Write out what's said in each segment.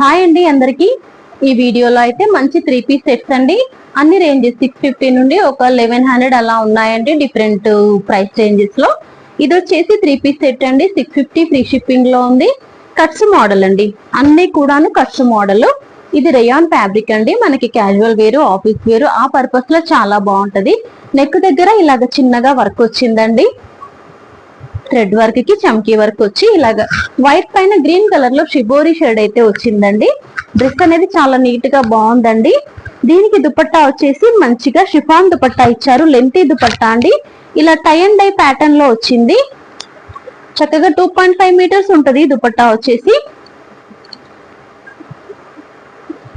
Hi అండి అందరికి ఈ వీడియోలో అయితే మంచి 3 పీస్ సెట్స్ అండి. అన్ని రేంజెస్ 650 నుండి ఒక 1100 అలా ఉన్నాయండి డిఫరెంట్ ప్రైస్ రేంజెస్ లో. ఇది వచ్చేసి 3 పీస్ సెట్ అండి. 650 ఫ్రీ షిప్పింగ్ లో ఉంది. కట్స్ మోడల్ అండి, అన్ని కూడాను కట్స్ మోడల్. ఇది రేయాన్ ఫ్యాబ్రిక్ అండి. మనకి క్యాజువల్ వేరు, ఆఫీస్ వేరు ఆ పర్పస్ లో చాలా బాగుంటది. నెక్ దగ్గర ఇలాగ చిన్నగా వర్క్ వచ్చిందండి. థ్రెడ్ వర్క్ కి చమ్కీ వర్క్ వచ్చి ఇలాగా వైట్ పైన గ్రీన్ కలర్ లో షిబోరి షేడ్ అయితే వచ్చిందండి. డ్రెస్ అనేది చాలా నీట్ గా బాగుందండి. దీనికి దుపట్టా వచ్చేసి మంచిగా షిఫాన్ దుపట్టా ఇచ్చారు. లెంతీ దుపట్టా అండి. ఇలా టై అండ్ డై ప్యాటర్న్ లో వచ్చింది. చక్కగా 2.5 మీటర్స్ ఉంటది దుపట్టా వచ్చేసి.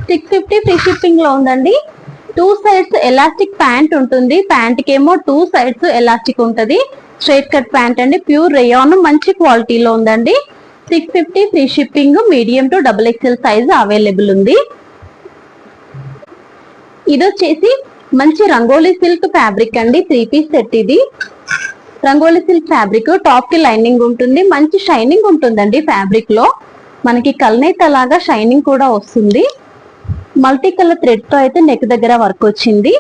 650 ఫ్రీ షిప్పింగ్ లో ఉందండి. 2 సైడ్స్ ఎలాస్టిక్ ప్యాంట్ ఉంటుంది. ప్యాంట్ కేమో 2 సైడ్స్ ఎలాస్టిక్ ఉంటది. స్ట్రైట్ కట్ ప్యాంట్ అండి. ప్యూర్ రేయాన్ మంచి క్వాలిటీలో ఉందండి. 650 free shipping. Medium to XXL size available ఉంది. ఇది వచ్చేసి మంచి రంగోలీ సిల్క్ ఫ్యాబ్రిక్ అండి. 3 పీస్ సెట్ ఇది. రంగోలీ సిల్క్ ఫ్యాబ్రిక్, టాప్ కి లైనింగ్ ఉంటుంది. మంచి షైనింగ్ ఉంటుందండి ఫ్యాబ్రిక్ లో. మనకి కల్నేత లాగా షైనింగ్ కూడా వస్తుంది. మల్టీ కలర్ థ్రెడ్ తో అయితే నెక్ దగ్గర వర్క్ వచ్చింది.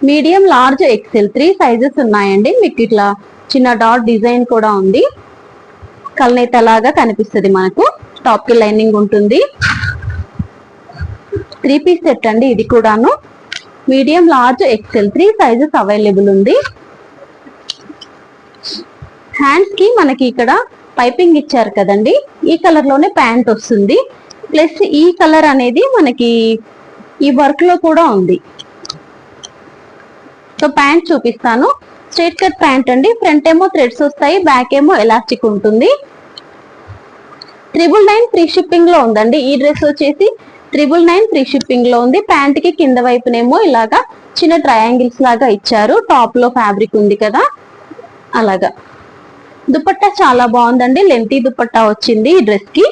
మీడియం, లార్జ్, XL 3 సైజెస్ ఉన్నాయండి. మీకు ఇట్లా చిన్న డాట్ డిజైన్ కూడా ఉంది. కల్నేత లాగా కనిపిస్తుంది మనకు. టాప్ కి లైనింగ్ ఉంటుంది. 3 పీస్ సెట్ అండి ఇది కూడాను. Medium, large, XL 3 sizes available ఉంది. హ్యాండ్స్ కి మనకి ఇక్కడ పైపింగ్ ఇచ్చారు కదండి. ఈ కలర్ లోనే ప్యాంట్ వస్తుంది. ప్లస్ ఈ కలర్ అనేది మనకి ఈ వర్క్ లో కూడా ఉంది. సో ప్యాంట్ చూపిస్తాను. స్ట్రైట్ కట్ ప్యాంట్ అండి. ఫ్రంట్ ఏమో థ్రెడ్స్ వస్తాయి, బ్యాక్ ఏమో ఎలాస్టిక్ ఉంటుంది. 999 ఫ్రీ షిప్పింగ్ లో ఉందండి. ఈ డ్రెస్ వచ్చేసి 999 ఫ్రీ షిప్పింగ్ లో ఉంది. ప్యాంట్ కి కింద వైపునేమో ఇలాగా చిన్న ట్రయాంగిల్స్ లాగా ఇచ్చారు. టాప్ లో ఫ్యాబ్రిక్ ఉంది కదా అలాగా. దుపట్టా చాలా బాగుందండి. లెంతీ దుపట్టా వచ్చింది ఈ డ్రెస్ కి.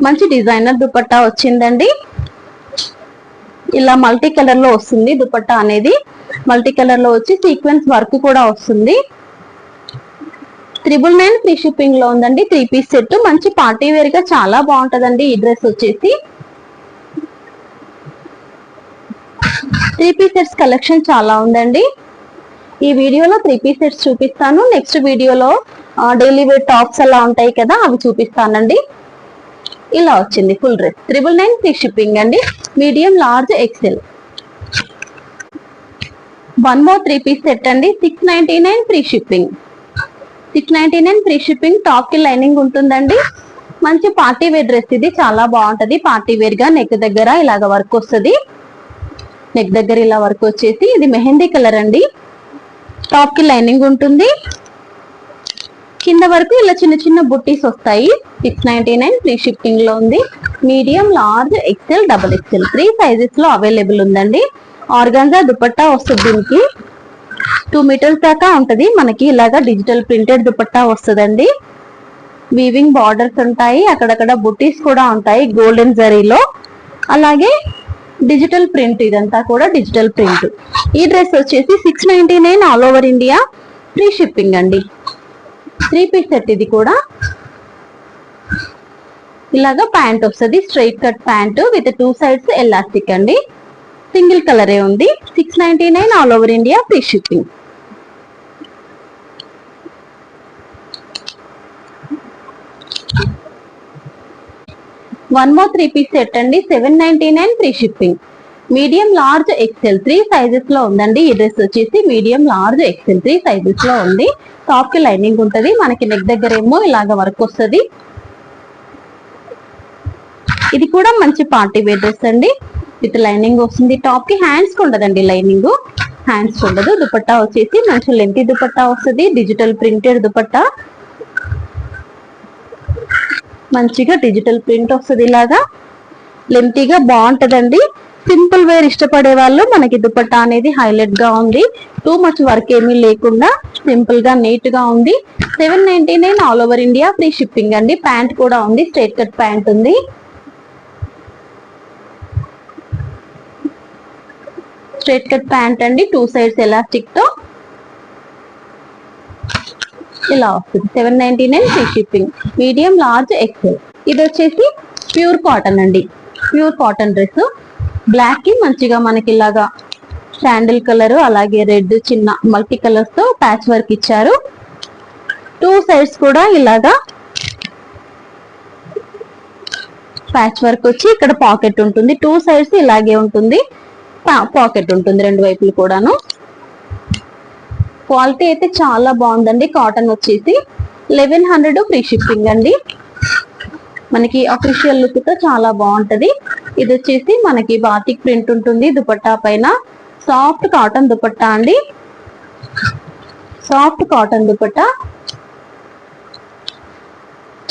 మంచి డిజైనర్ దుపట్టా వచ్చిందండి. ఇలా మల్టీ కలర్ లో వస్తుంది దుపట్టా అనేది. మల్టీ కలర్ లో వచ్చి సీక్వెన్స్ వర్క్ కూడా వస్తుంది. 999 ఫ్రీ షిప్పింగ్ లో ఉందండి. 3 పీస్ సెట్ మంచి పార్టీ వేర్ గా చాలా బాగుంటదండి ఈ డ్రెస్ వచ్చేసి. 3 పీస్ సెట్స్ కలెక్షన్ చాలా ఉందండి. ఈ వీడియోలో 3 పీస్ సెట్స్ చూపిస్తాను. నెక్స్ట్ వీడియోలో డైలీ వేర్ టాప్స్ అలా ఉంటాయి కదా అవి చూపిస్తానండి. ఇలా వచ్చింది ఫుల్ డ్రెస్. 999 ఫ్రీ షిప్పింగ్ అండి. Medium, large, XL. One more 3 piece set అండి. 699 free shipping. 699 free shipping. Top కి లైనింగ్ ఉంటుందండి. మంచి పార్టీ వేర్ డ్రెస్ ఇది. చాలా బాగుంటది పార్టీ వేర్ గా. నెక్ దగ్గర ఇలాగ వర్క్ వస్తుంది. నెక్ దగ్గర ఇలా వర్క్ వచ్చేసి ఇది మెహందీ కలర్ అండి. టాప్ కి లైనింగ్ ఉంటుంది. కింద వరకు ఇలా చిన్న చిన్న బుట్టీస్ వస్తాయి. 699 ఫ్రీ షిప్పింగ్ లో ఉంది. Medium, large, XL, XXL 3 sizes లో అవైలబుల్ ఉందండి. ఆర్గాన్జా దుపట్టా వస్తుంది. దీనికి 2 మీటర్స్ దాకా ఉంటది. మనకి ఇలాగా డిజిటల్ ప్రింటెడ్ దుపట్టా వస్తుందండి. వీవింగ్ బార్డర్స్ ఉంటాయి. అక్కడక్కడ బుట్టీస్ కూడా ఉంటాయి గోల్డెన్ జరీలో. అలాగే డిజిటల్ ప్రింట్, ఇదంతా కూడా డిజిటల్ ప్రింట్. ఈ డ్రెస్ వచ్చేసి 699 all over India free shipping అండి. 3 పీస్ సెట్ ఇది కూడా. ఇలాగా ప్యాంట్ వస్తుంది. Straight cut pant with 2 sides elastic అండి. సింగిల్ కలరే ఉంది. 699 ఆల్ ఓవర్ ఇండియా ఫ్రీ షిప్పింగ్. వన్ మోర్ 3 పీస్ సెట్ అండి. 799 free shipping. Medium, large, XL 3 sizes లో ఉందండి. ఈ డ్రెస్ వచ్చేసి మీడియం, లార్జ్, XL 3 సైజెస్ లో ఉంది. టాప్ కి లైనింగ్ ఉంటది. మనకి నెక్ దగ్గర ఏమో ఇలాగ వర్క్ వస్తుంది. ఇది కూడా మంచి పార్టీ వేర్ డ్రెస్ అండి. విత్ లైనింగ్ వస్తుంది. టాప్ కి హ్యాండ్స్ కి ఉండదండి లైనింగ్. హ్యాండ్స్ ఉండదు. దుపట్టా వచ్చేసి మంచి లెంతీ దుపట్టా వస్తుంది. Digital printed dupatta. మంచిగా డిజిటల్ ప్రింట్ వస్తుంది. ఇలాగా లెంతీగా బాగుంటదండి. సింపుల్ వేర్ ఇష్టపడే వాళ్ళు మనకి దుపట్టా అనేది హైలైట్ గా ఉంది. టూ మచ్ వర్క్ ఏమీ లేకుండా సింపుల్ గా నీట్ గా ఉంది. 799 all over India free shipping అండి. ప్యాంట్ కూడా ఉంది. స్ట్రైట్ కట్ ప్యాంట్ ఉంది. స్ట్రైట్ కట్ ప్యాంట్ అండి. 2 సైడ్స్ ఎలాస్టిక్ తో. ఇలా వస్తుంది 799 free shipping. Medium, large, XL. ఇది వచ్చేసి ప్యూర్ కాటన్ అండి. ప్యూర్ కాటన్ డ్రెస్ బ్లాక్ కి మంచిగా మనకి ఇలాగా శాండిల్ కలర్ అలాగే రెడ్ చిన్న మల్టీ కలర్స్ తో ప్యాచ్ వర్క్ ఇచ్చారు. 2 సైడ్స్ కూడా ఇలాగా ప్యాచ్ వర్క్ వచ్చి ఇక్కడ పాకెట్ ఉంటుంది. 2 సైడ్స్ ఇలాగే ఉంటుంది, పాకెట్ ఉంటుంది 2 వైపులు కూడాను. క్వాలిటీ అయితే చాలా బాగుందండి. కాటన్ వచ్చేసి 1100 ఫ్రీ షిప్పింగ్ అండి. మనకి అఫీషియల్ లుక్ తో చాలా బాగుంటది. ఇది వచ్చేసి మనకి బాతిక్ ప్రింట్ ఉంటుంది దుపట్టా పైన. సాఫ్ట్ కాటన్ దుపట్టా అండి, సాఫ్ట్ కాటన్ దుపట్టా.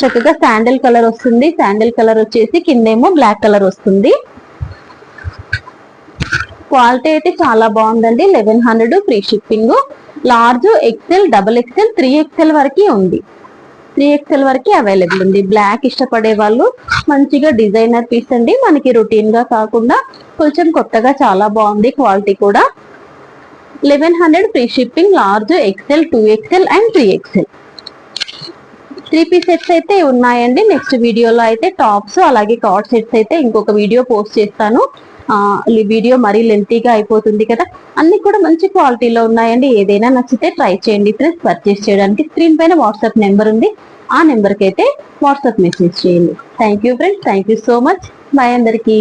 చక్కగా శాండిల్ కలర్ వస్తుంది. శాండిల్ కలర్ వచ్చేసి కిందేమో బ్లాక్ కలర్ వస్తుంది. క్వాలిటీ అయితే చాలా బాగుందండి. 1100 free shipping. Large, XL, double XL, 3XL వరకు ఉంది. 3XL వరకు అవైలబుల్ ఉంది. బ్లాక్ ఇష్టపడే వాళ్ళు మంచిగా డిజైనర్ పీస్ అండి. మనకి రొటీన్ గా కాకుండా కొంచెం కొత్తగా చాలా బాగుంది. క్వాలిటీ కూడా 1100 free shipping. Large, XL, 2XL and 3XL 3 piece sets అయితే ఉన్నాయండి. నెక్స్ట్ వీడియోలో అయితే టాప్స్ అలాగే కార్డ్ సెట్స్ అయితే ఇంకొక వీడియో పోస్ట్ చేస్తాను. ఈ వీడియో మరీ లెంతీగా అయిపోతుంది కదా. అన్ని కూడా మంచి క్వాలిటీలో ఉన్నాయండి. ఏదైనా నచ్చితే ట్రై చేయండి ఫ్రెండ్స్. పర్చేస్ చేయడానికి స్క్రీన్ పైన వాట్సాప్ నెంబర్ ఉంది, ఆ నెంబర్కి అయితే వాట్సాప్ మెసేజ్ చేయండి. Thank you friends, thank you so much. Bye అందరికీ.